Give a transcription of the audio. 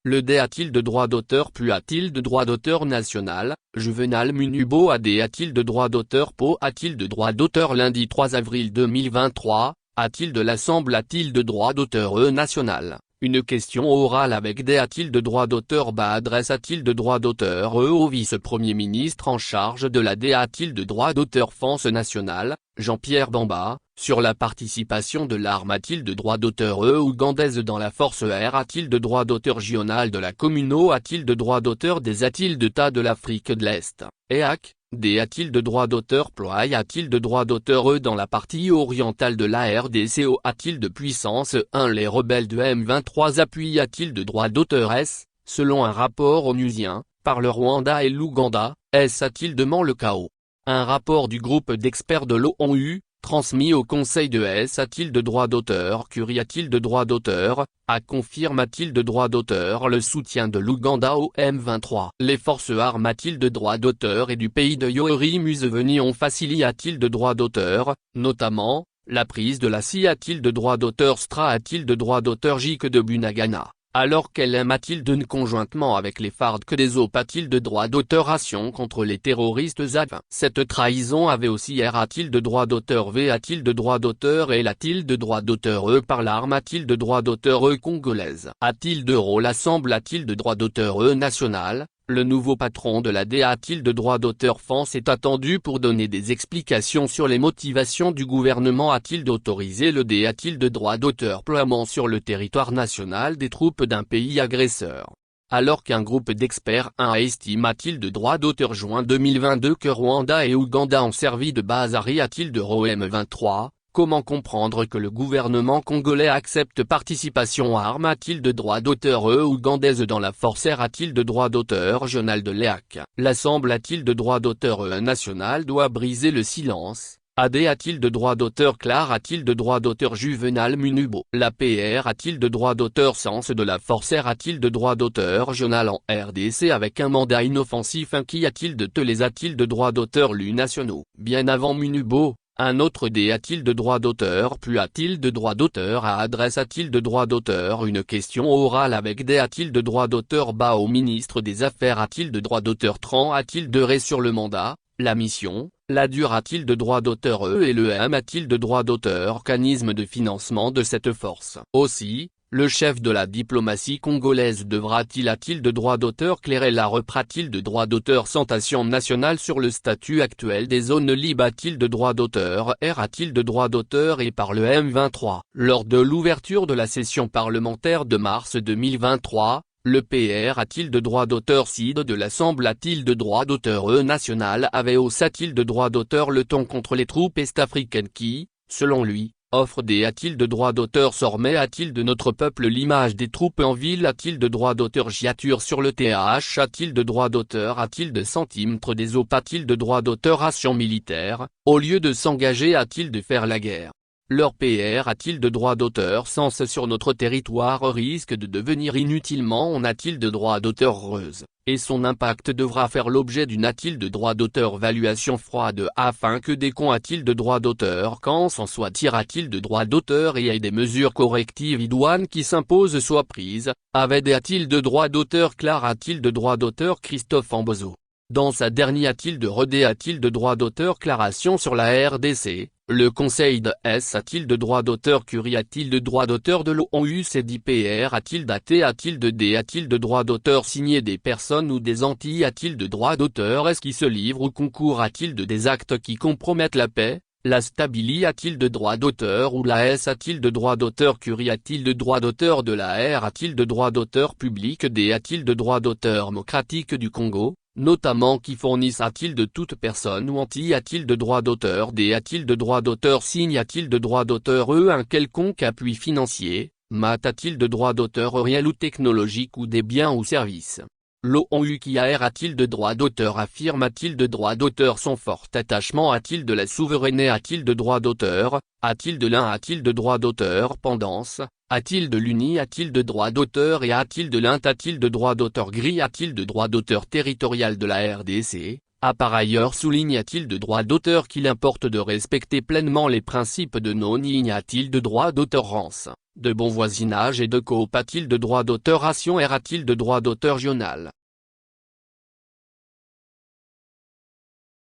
Le D a-t-il de droit d'auteur? Plus a-t-il de droit d'auteur national? Juvenal Munubo a-t-il de droit d'auteur? Po a-t-il de droit d'auteur? Lundi 3 avril 2023, a-t-il de l'Assemblée? A-t-il de droit d'auteur national? Une question orale avec D a-t-il de droit d'auteur? Adresse a-t-il de droit d'auteur au vice-premier ministre en charge de la D a-t-il de droit d'auteur? France nationale, Jean-Pierre Bamba, sur la participation de l'arme a-t-il de droit d'auteur ougandaise dans la force R a-t-il de droit d'auteur? Gional de la Communo a-t-il de droit d'auteur? Des a-t-il de tas de l'Afrique de l'Est, EAC, D a-t-il de droit d'auteur? Ploy a-t-il de droit d'auteur dans la partie orientale de la RDC? O a-t-il de puissance 1? Les rebelles de M23 appuient a-t-il de droit d'auteur? S, selon un rapport onusien, par le Rwanda et l'Ouganda, S a-t-il demandé le chaos? Un rapport du groupe d'experts de l'ONU, transmis au Conseil de S a-t-il de droit d'auteur? Curie a-t-il de droit d'auteur? A confirme a-t-il de droit d'auteur? Le soutien de l'Ouganda au M23. Les forces armes a-t-il de droit d'auteur? Et du pays de Yoweri Museveni ont facilité a-t-il de droit d'auteur, notamment, la prise de la CIA a-t-il de droit d'auteur? Stra a-t-il de droit d'auteur? Jike de Bunagana, alors qu'elle aime a-t-il de conjointement avec les FARC que des OP a-t-il de droit d'auteur? Ration contre les terroristes ZAV. Cette trahison avait aussi R a-t-il de droit d'auteur? V a-t-il de droit d'auteur? Et a-t-il de droit d'auteur par l'arme a-t-il de droit d'auteur congolaise? A-t-il de rôle? Assemble a-t-il de droit d'auteur national? Le nouveau patron de la DA a-t-il de droit d'auteur? France est attendu pour donner des explications sur les motivations du gouvernement. A-t-il d'autoriser le D a-t-il de droit d'auteur? Ploiement sur le territoire national des troupes d'un pays agresseur. Alors qu'un groupe d'experts estime a-t-il de droit d'auteur? Juin 2022 que Rwanda et Ouganda ont servi de base à a-t-il de ROM23? Comment comprendre que le gouvernement congolais accepte participation à armes? A-t-il de droit d'auteur ougandaise dans la force R a-t-il de droit d'auteur? Journal de l'EAC. L'Assemblée a-t-il de droit d'auteur? National doit briser le silence. AD a-t-il de droit d'auteur? Clar a-t-il de droit d'auteur? Juvenal Munubo. L'APR a-t-il de droit d'auteur? Sens de la force R a-t-il de droit d'auteur? Journal en RDC avec un mandat inoffensif. Qui a-t-il de les a-t-il de droit d'auteur? Lu nationaux. Bien avant Munubo. Un autre D a-t-il de droit d'auteur? Plus a-t-il de droit d'auteur? À adresse a-t-il de droit d'auteur? Une question orale avec D a-t-il de droit d'auteur? Bas au ministre des Affaires a-t-il de droit d'auteur? Tran a-t-il de ré sur le mandat, la mission, la dure a-t-il de droit d'auteur? Et le M a-t-il de droit d'auteur? Mécanisme de financement de cette force. Aussi, le chef de la diplomatie congolaise devra-t-il a-t-il de droit d'auteur? Clérel reprend-il de droit d'auteur? Sentation nationale sur le statut actuel des zones libres a-t-il de droit d'auteur? R a-t-il de droit d'auteur? Et par le M23. Lors de l'ouverture de la session parlementaire de mars 2023, le PR a-t-il de droit d'auteur? CID de l'Assemblée a-t-il de droit d'auteur? National AVEOS a-t-il de droit d'auteur? Le ton contre les troupes est-africaines qui, selon lui, offre des a-t-il de droit d'auteur? Sormet a-t-il de notre peuple? L'image des troupes en ville a-t-il de droit d'auteur? Giature sur le TAH a-t-il de droit d'auteur? A-t-il de centimètres des OP a-t-il de droit d'auteur? Ration militaire, au lieu de s'engager a-t-il de faire la guerre? Leur PR a-t-il de droit d'auteur? Sens sur notre territoire risque de devenir inutilement on a-t-il de droit d'auteur? Reuse, et son impact devra faire l'objet d'une a-t-il de droit d'auteur? Valuation froide afin que des cons a-t-il de droit d'auteur? Quand s'en soit a-t-il de droit d'auteur? Et des mesures correctives idoines qui s'imposent soient prises, avait a-t-il de droit d'auteur? Clar a-t-il de droit d'auteur? Christophe Ambozo. Dans sa dernière a-t-il de redé a-t-il de droit d'auteur? Claration sur la RDC, le Conseil de S a-t-il de droit d'auteur? Curie a-t-il de droit d'auteur? De l'ONU CDPR a-t-il daté a-t-il de D a-t-il de droit d'auteur? Signé des personnes ou des Antilles a-t-il de droit d'auteur? Est-ce qui se livre ou concourt a-t-il de des actes qui compromettent la paix, la stabilité? A-t-il de droit d'auteur? Ou la S a-t-il de droit d'auteur? Curie a-t-il de droit d'auteur? De la R a-t-il de droit d'auteur? Public D a-t-il de droit d'auteur? Démocratique du Congo, notamment qui fournissent a-t-il de toute personne ou anti a-t-il de droit d'auteur? D a-t-il de droit d'auteur? Signe a-t-il de droit d'auteur? Un quelconque appui financier, mat a-t-il de droit d'auteur? Réel ou technologique ou des biens ou services? L'ONU qui a-t-il de droit d'auteur? Affirme a-t-il de droit d'auteur? Son fort attachement a-t-il de la souveraineté? A-t-il de droit d'auteur? A-t-il de l'un? A-t-il de droit d'auteur? Pendance, a-t-il de l'uni? A-t-il de droit d'auteur? Et a-t-il de l'int? A-t-il de droit d'auteur? Gris a-t-il de droit d'auteur? Territorial de la RDC, a par ailleurs souligné de droit d'auteur qu'il importe de respecter pleinement les principes de non-de droit d'auteur de bon voisinage et de coop de droit d'auteur ration de droit d'auteur régional.